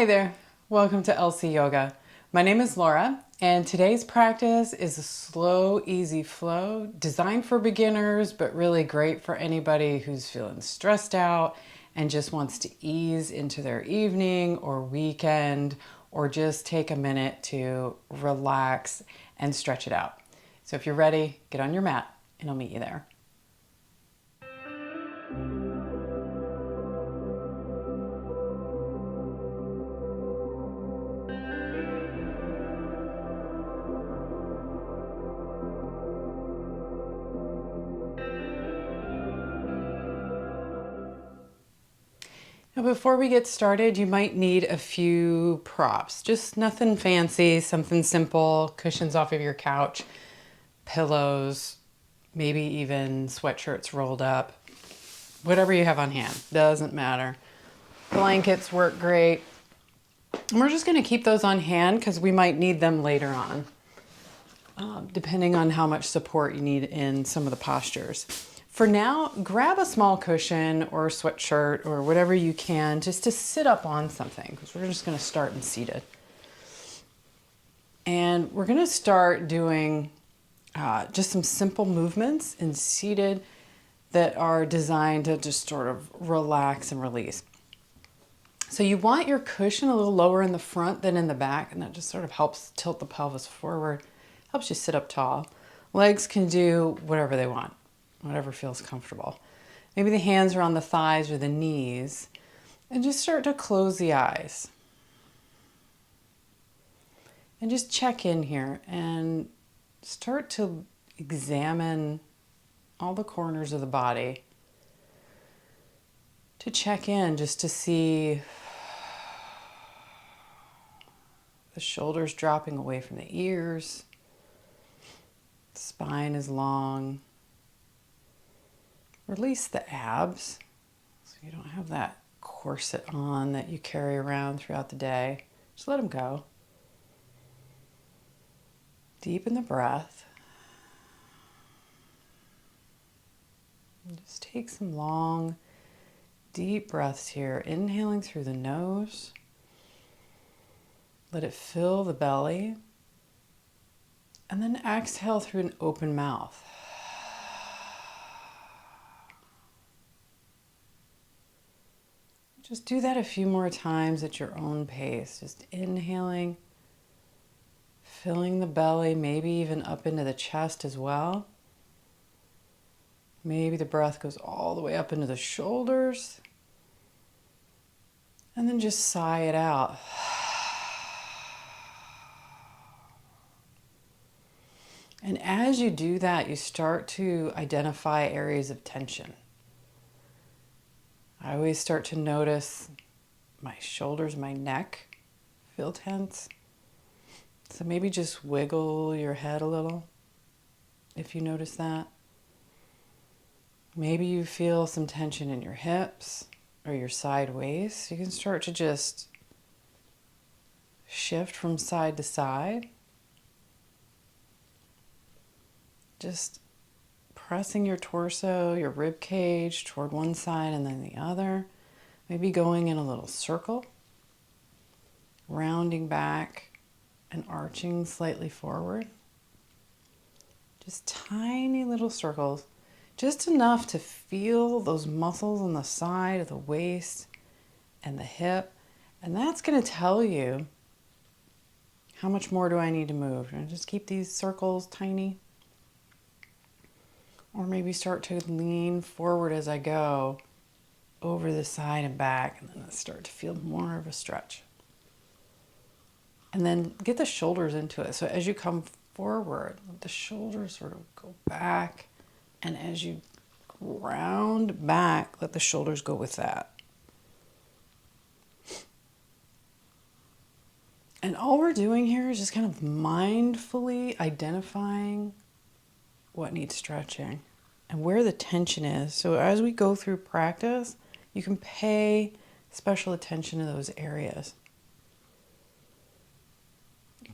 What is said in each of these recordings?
Hey there, welcome to LC Yoga. My name is Laura, and today's practice is a slow, easy flow designed for beginners, but really great for anybody who's feeling stressed out and just wants to ease into their evening or weekend, or just take a minute to relax and stretch it out. So if you're ready, get on your mat and I'll meet you there. Now, before we get started, you might need a few props. Just nothing fancy, something simple, cushions off of your couch, pillows, maybe even sweatshirts rolled up. Whatever you have on hand, doesn't matter. Blankets work great. And we're just going to keep those on hand because we might need them later on, depending on how much support you need in some of the postures. For now, grab a small cushion or a sweatshirt or whatever you can just to sit up on something, because we're just going to start in seated. And we're going to start doing just some simple movements in seated that are designed to just sort of relax and release. So you want your cushion a little lower in the front than in the back, and that just sort of helps tilt the pelvis forward, helps you sit up tall. Legs can do whatever they want, whatever feels comfortable. Maybe the hands are on the thighs or the knees, and just start to close the eyes. And just check in here and start to examine all the corners of the body, to check in just to see the shoulders dropping away from the ears, the spine is long. Release the abs so you don't have that corset on that you carry around throughout the day. Just let them go. Deepen the breath. And just take some long, deep breaths here. Inhaling through the nose. Let it fill the belly. And then exhale through an open mouth. Just do that a few more times at your own pace. Just inhaling, filling the belly, maybe even up into the chest as well. Maybe the breath goes all the way up into the shoulders. And then just sigh it out. And as you do that, you start to identify areas of tension. I always start to notice my shoulders, my neck feel tense. So maybe just wiggle your head a little if you notice that. Maybe you feel some tension in your hips or your side waist. You can start to just shift from side to side. Just pressing your torso, your rib cage toward one side and then the other. Maybe going in a little circle, rounding back and arching slightly forward. Just tiny little circles, just enough to feel those muscles on the side of the waist and the hip. And that's going to tell you how much more do I need to move. And just keep these circles tiny. Or maybe start to lean forward as I go over the side and back, and then I start to feel more of a stretch. And then get the shoulders into it. So as you come forward, let the shoulders sort of go back, and as you round back, let the shoulders go with that. And all we're doing here is just kind of mindfully identifying what needs stretching and where the tension is. So as we go through practice, you can pay special attention to those areas.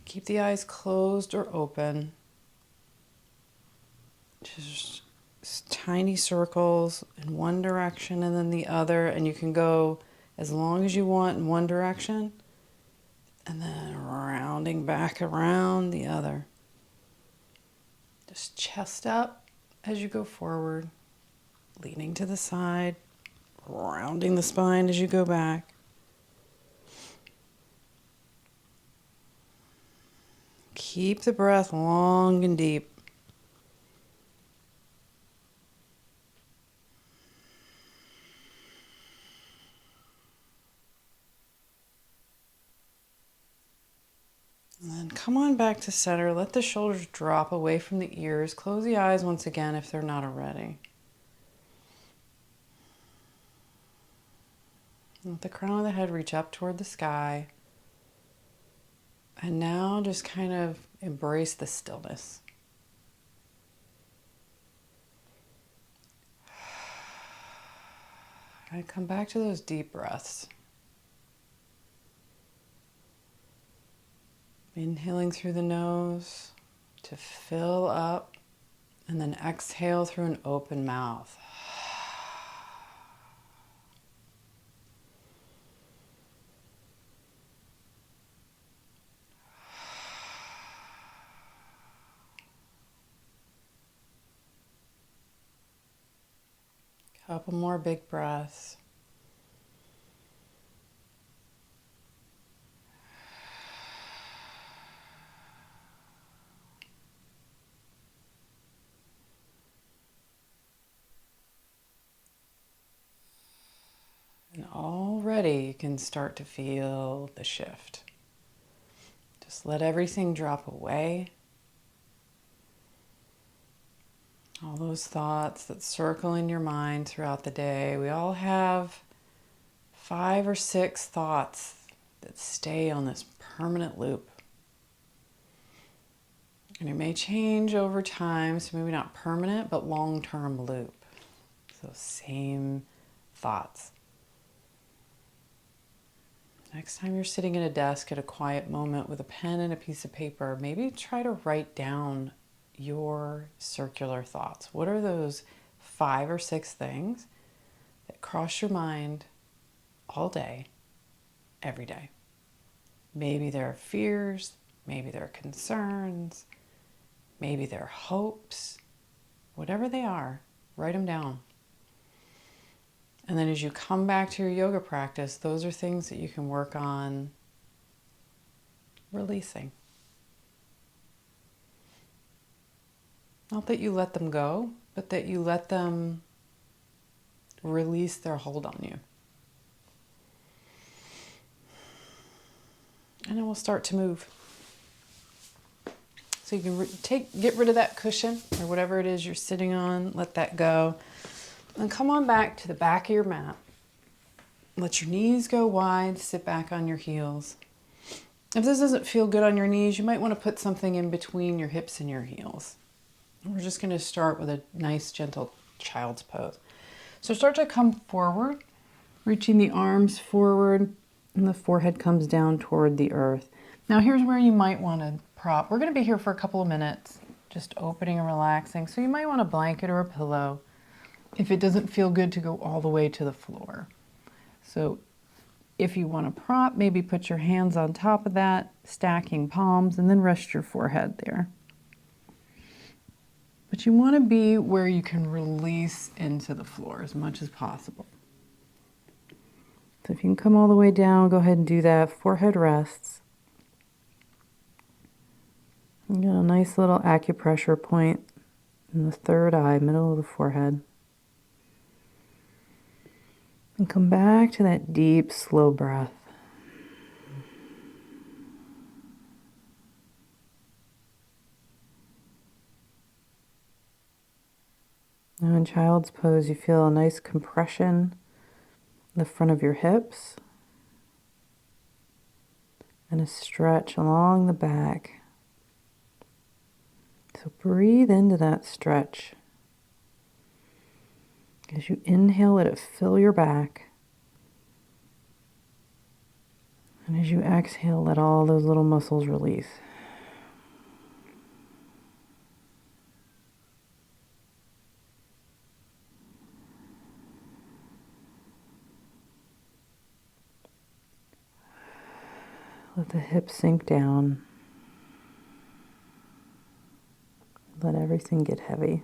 Keep the eyes closed or open. Just tiny circles in one direction and then the other, and you can go as long as you want in one direction And then rounding back around the other. Just chest up as you go forward, leaning to the side, rounding the spine as you go back. Keep the breath long and deep. And then come on back to center. Let the shoulders drop away from the ears. Close the eyes once again if they're not already. Let the crown of the head reach up toward the sky. And now just kind of embrace the stillness. And come back to those deep breaths. Inhaling through the nose to fill up, and then exhale through an open mouth. Couple more big breaths. And already you can start to feel the shift. Just let everything drop away. All those thoughts that circle in your mind throughout the day. We all have 5 or 6 thoughts that stay on this permanent loop. And it may change over time, so maybe not permanent, but long-term loop. So same thoughts. Next time you're sitting at a desk at a quiet moment with a pen and a piece of paper, maybe try to write down your circular thoughts. What are those 5 or 6 things that cross your mind all day, every day? Maybe they're fears, maybe they're concerns, maybe they're hopes. Whatever they are, write them down. And then as you come back to your yoga practice, those are things that you can work on releasing. Not that you let them go, but that you let them release their hold on you. And then we'll start to move. So you can get rid of that cushion or whatever it is you're sitting on, let that go. And come on back to the back of your mat. Let your knees go wide, sit back on your heels. If this doesn't feel good on your knees, you might want to put something in between your hips and your heels. We're just going to start with a nice, gentle child's pose. So start to come forward, reaching the arms forward, and the forehead comes down toward the earth. Now here's where you might want to prop. We're going to be here for a couple of minutes, just opening and relaxing. So you might want a blanket or a pillow if it doesn't feel good to go all the way to the floor. So if you want to prop, maybe put your hands on top of that, stacking palms, and then rest your forehead there. But you want to be where you can release into the floor as much as possible. So if you can come all the way down, go ahead and do that. Forehead rests. You got a nice little acupressure point in the third eye, middle of the forehead. And come back to that deep, slow breath. Now in child's pose, you feel a nice compression in the front of your hips and a stretch along the back. So breathe into that stretch. As you inhale, let it fill your back. And as you exhale, let all those little muscles release. Let the hips sink down. Let everything get heavy.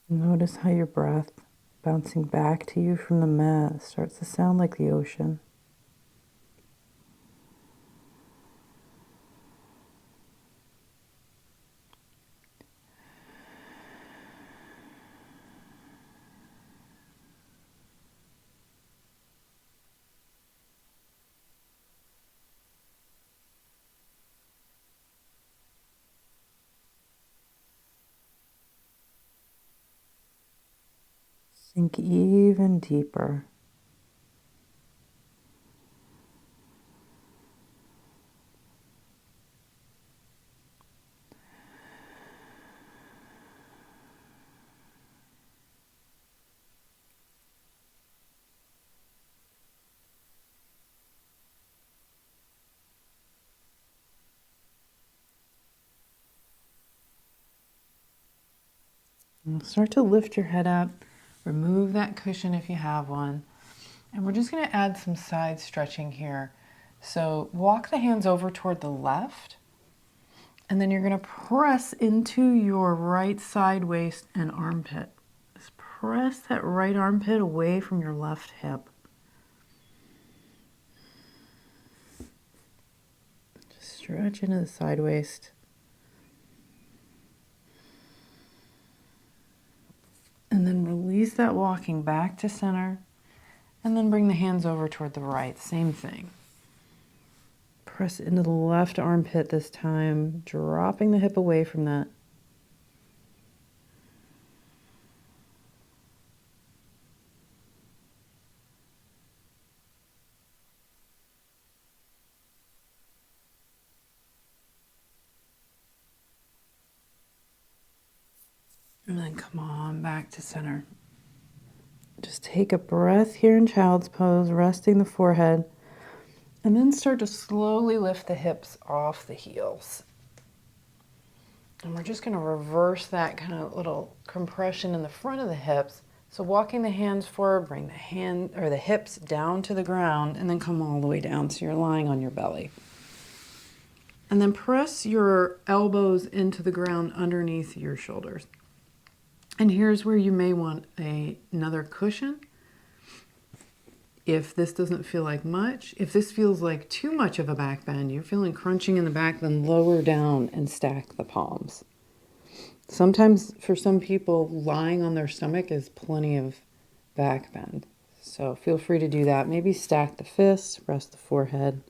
Notice how your breath bouncing back to you from the mat starts to sound like the ocean. Sink even deeper. And start to lift your head up. Remove that cushion if you have one. And we're just going to add some side stretching here. So walk the hands over toward the left. And then you're going to press into your right side waist and armpit. Just press that right armpit away from your left hip. Just stretch into the side waist. And then release that walking back to center. And then bring the hands over toward the right. Same thing. Press into the left armpit this time, dropping the hip away from that. And then come on back to center. Just take a breath here in child's pose, resting the forehead, and then start to slowly lift the hips off the heels. And we're just going to reverse that kind of little compression in the front of the hips. So walking the hands forward, bring the hand or the hips down to the ground, and then come all the way down so you're lying on your belly. And then press your elbows into the ground underneath your shoulders. And here's where you may want another cushion. If this doesn't feel like much, if this feels like too much of a back bend, you're feeling crunching in the back, then lower down and stack the palms. Sometimes for some people, lying on their stomach is plenty of back bend. So feel free to do that. Maybe stack the fists, rest the forehead,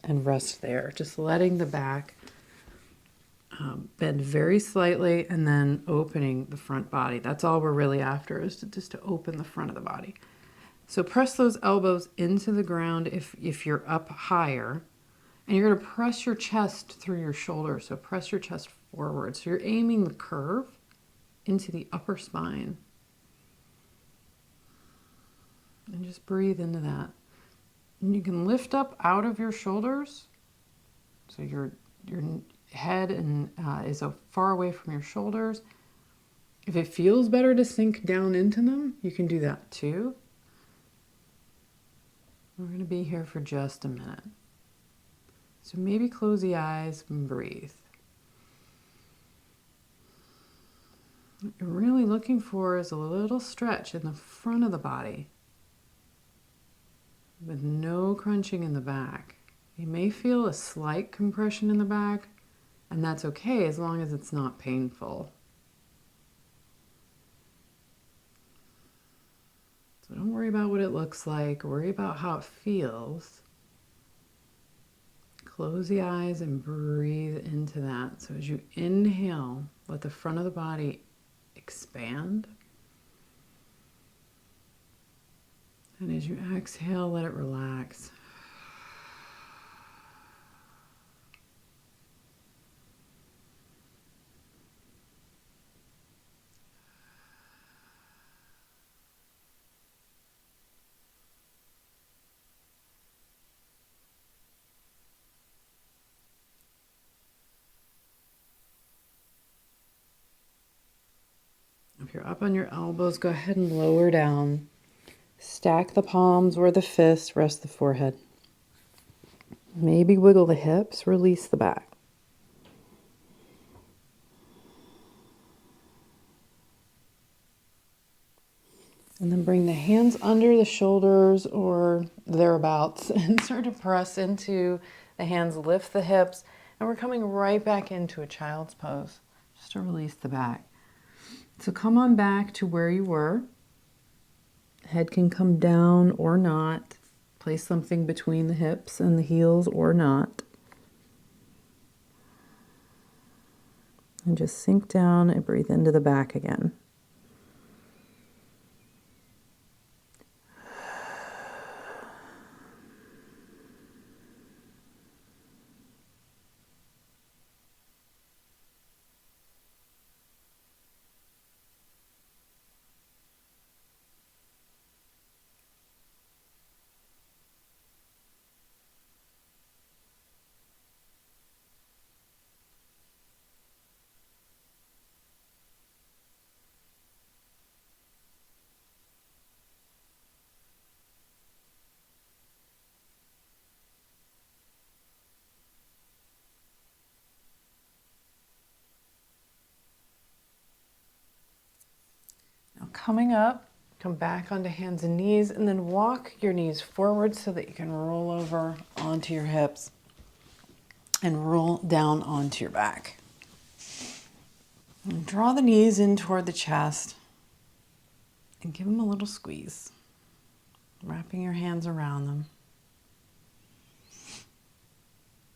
and rest there. Just letting the back bend very slightly and then opening the front body. That's all we're really after, is just to open the front of the body. So press those elbows into the ground if you're up higher. And you're going to press your chest through your shoulders. So press your chest forward. So you're aiming the curve into the upper spine. And just breathe into that. And you can lift up out of your shoulders. So your head is far away from your shoulders. If it feels better to sink down into them, you can do that too. We're going to be here for just a minute. So maybe close the eyes and breathe. What you're really looking for is a little stretch in the front of the body with no crunching in the back. You may feel a slight compression in the back, and that's okay as long as it's not painful. So don't worry about what it looks like, worry about how it feels. Close the eyes and breathe into that. So as you inhale, let the front of the body expand. And as you exhale, let it relax. If you're up on your elbows, go ahead and lower down. Stack the palms where the fists rest the forehead. Maybe wiggle the hips, release the back. And then bring the hands under the shoulders or thereabouts and start to press into the hands, lift the hips, and we're coming right back into a child's pose just to release the back. So come on back to where you were. Head can come down or not. Place something between the hips and the heels or not. And just sink down and breathe into the back again. Now coming up, come back onto hands and knees, and then walk your knees forward so that you can roll over onto your hips and roll down onto your back. And draw the knees in toward the chest and give them a little squeeze, wrapping your hands around them.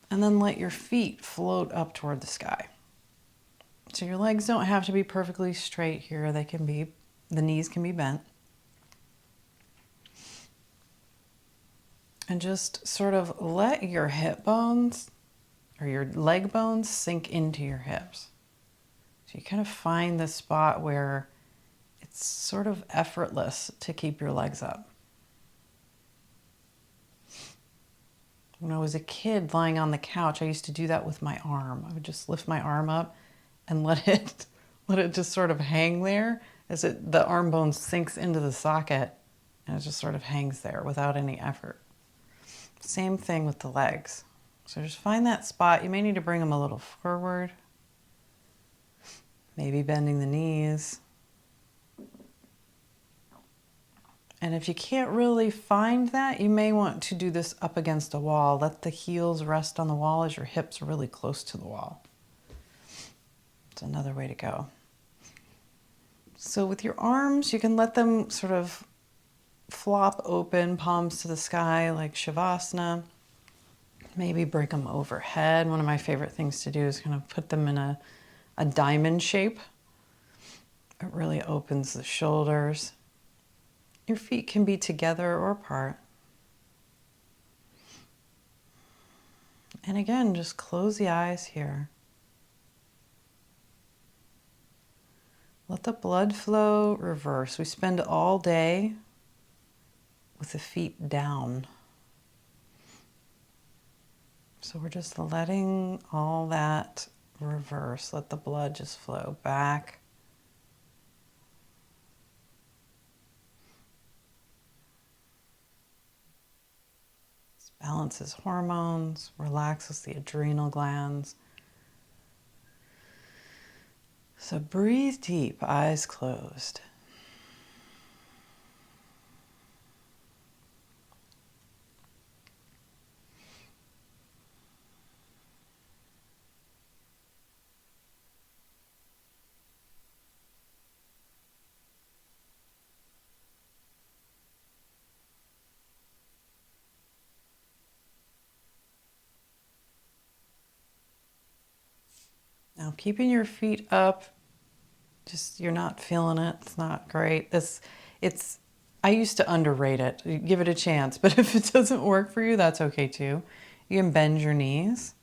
And then let your feet float up toward the sky. So your legs don't have to be perfectly straight here. The knees can be bent. And just sort of let your hip bones or your leg bones sink into your hips. So you kind of find the spot where it's sort of effortless to keep your legs up. When I was a kid lying on the couch, I used to do that with my arm. I would just lift my arm up and let it just sort of hang there as the arm bone sinks into the socket, and it just sort of hangs there without any effort. Same thing with the legs. So just find that spot. You may need to bring them a little forward, maybe bending the knees. And if you can't really find that, you may want to do this up against a wall. Let the heels rest on the wall as your hips are really close to the wall. It's another way to go. So with your arms, you can let them sort of flop open, palms to the sky like Shavasana. Maybe bring them overhead. One of my favorite things to do is kind of put them in a diamond shape. It really opens the shoulders. Your feet can be together or apart. And again, just close the eyes here. Let the blood flow reverse. We spend all day with the feet down. So we're just letting all that reverse. Let the blood just flow back. This balances hormones, relaxes the adrenal glands. So breathe deep, eyes closed. Now keeping your feet up, just you're not feeling it, it's not great. I used to underrate it. Give it a chance, but if it doesn't work for you, that's okay too. You can bend your knees,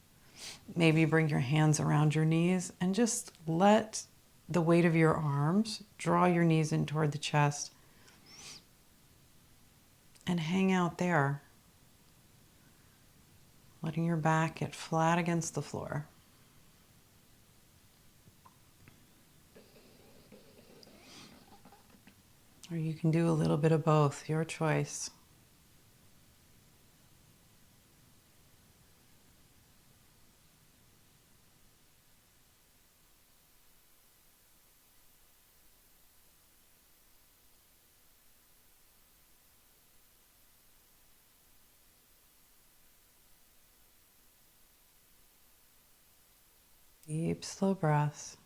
maybe bring your hands around your knees and just let the weight of your arms draw your knees in toward the chest and hang out there, letting your back get flat against the floor. Or you can do a little bit of both, your choice. Deep, slow breaths.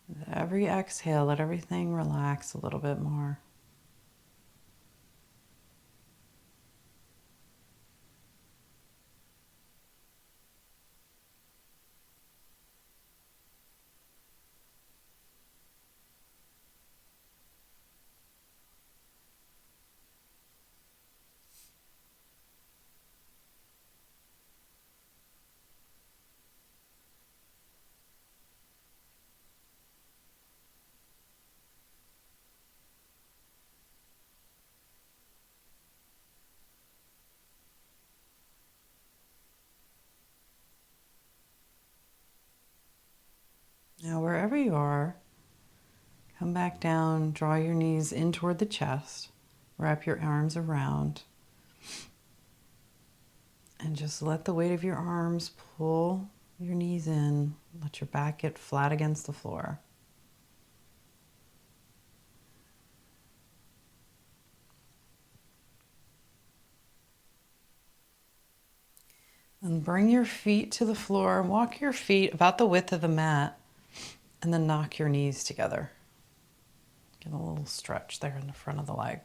With every exhale, let everything relax a little bit more. Now, wherever you are, come back down, draw your knees in toward the chest, wrap your arms around, and just let the weight of your arms pull your knees in. Let your back get flat against the floor. And bring your feet to the floor. Walk your feet about the width of the mat, and then knock your knees together. Get a little stretch there in the front of the leg.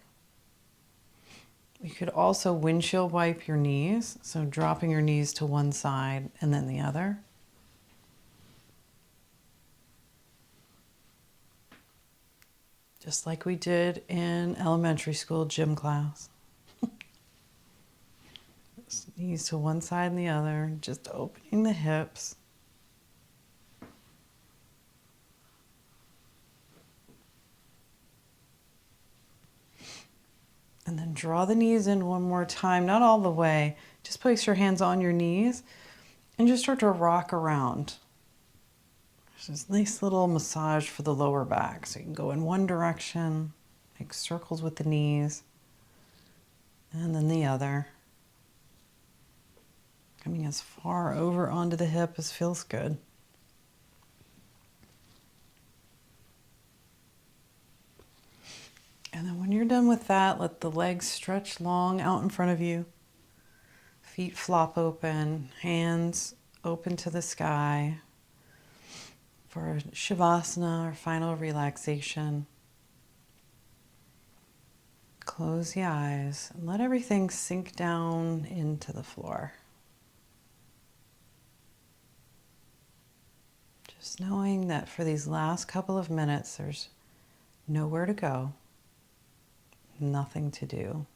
You could also windshield wipe your knees, so dropping your knees to one side and then the other. Just like we did in elementary school gym class. Knees to one side and the other, just opening the hips. And then draw the knees in one more time, not all the way. Just place your hands on your knees and just start to rock around. There's this nice little massage for the lower back. So you can go in one direction, make circles with the knees, and then the other. Coming as far over onto the hip as feels good. And then when you're done with that, let the legs stretch long out in front of you. Feet flop open, hands open to the sky for Shavasana or final relaxation. Close the eyes and let everything sink down into the floor. Just knowing that for these last couple of minutes, there's nowhere to go, nothing to do.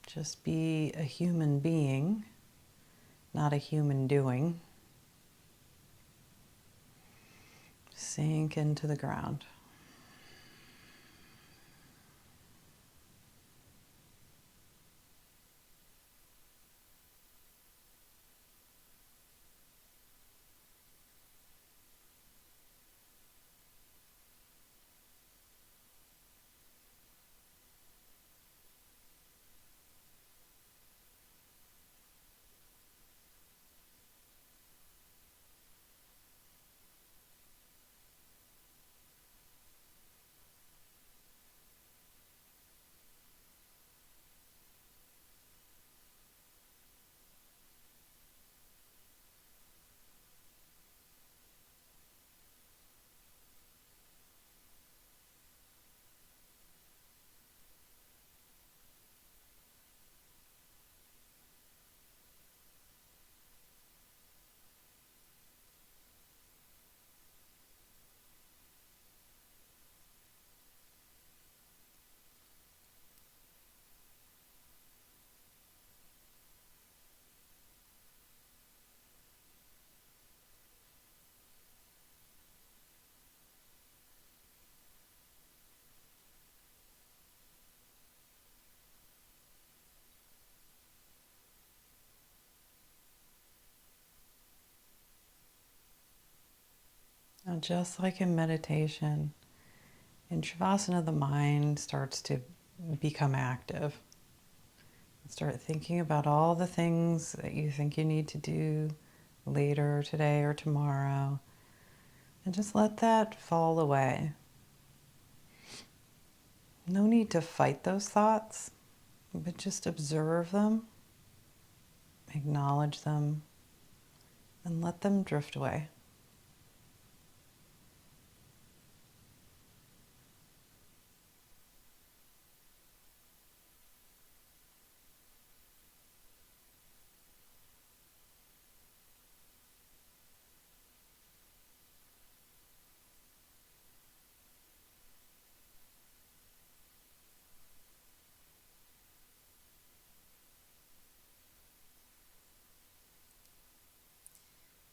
Just be a human being, not a human doing. Sink into the ground. just like in meditation, in Shavasana, the mind starts to become active. Start thinking about all the things that you think you need to do later today or tomorrow, and just let that fall away. No need to fight those thoughts, but just observe them, acknowledge them, and let them drift away.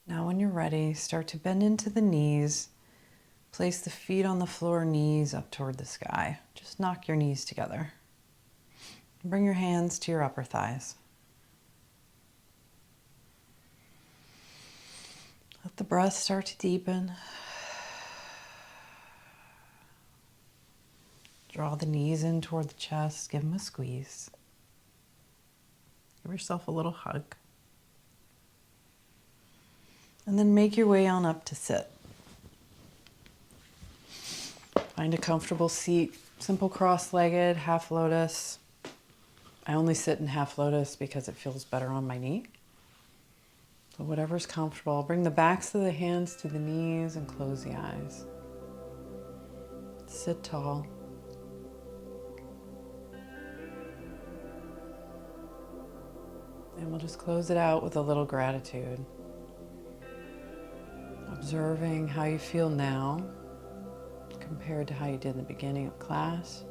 Now when you're ready, start to bend into the knees. Place the feet on the floor, knees up toward the sky. Just knock your knees together. Bring your hands to your upper thighs. Let the breath start to deepen. Draw the knees in toward the chest. Give them a squeeze. Give yourself a little hug. And then make your way on up to sit. Find a comfortable seat, simple cross-legged, half lotus. I only sit in half lotus because it feels better on my knee. So whatever's comfortable. Bring the backs of the hands to the knees and close the eyes. Sit tall. And we'll just close it out with a little gratitude. Observing how you feel now compared to how you did in the beginning of class.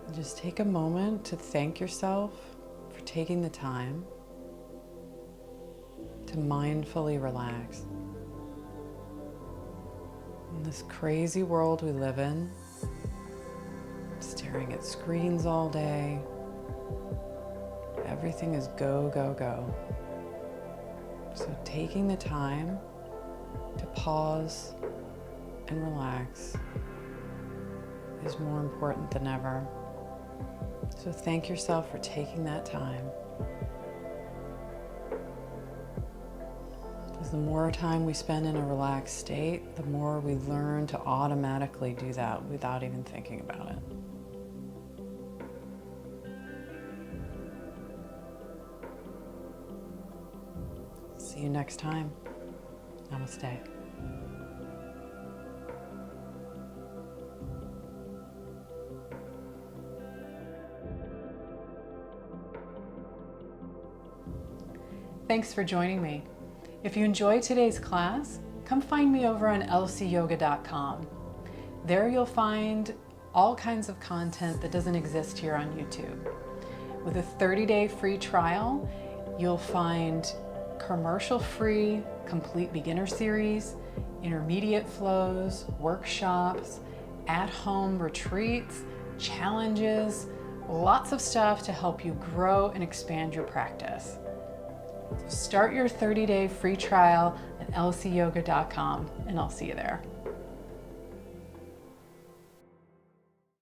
And just take a moment to thank yourself for taking the time to mindfully relax. In this crazy world we live in, staring at screens all day, everything is go, go, go. So taking the time to pause and relax is more important than ever. So thank yourself for taking that time. Because the more time we spend in a relaxed state, the more we learn to automatically do that without even thinking about it. See you next time. Namaste. Thanks for joining me. If you enjoyed today's class, come find me over on lcyoga.com. There you'll find all kinds of content that doesn't exist here on YouTube. With a 30-day free trial, you'll find commercial-free complete beginner series, intermediate flows, workshops, at-home retreats, challenges, lots of stuff to help you grow and expand your practice. So start your 30-day free trial at lcyoga.com and I'll see you there.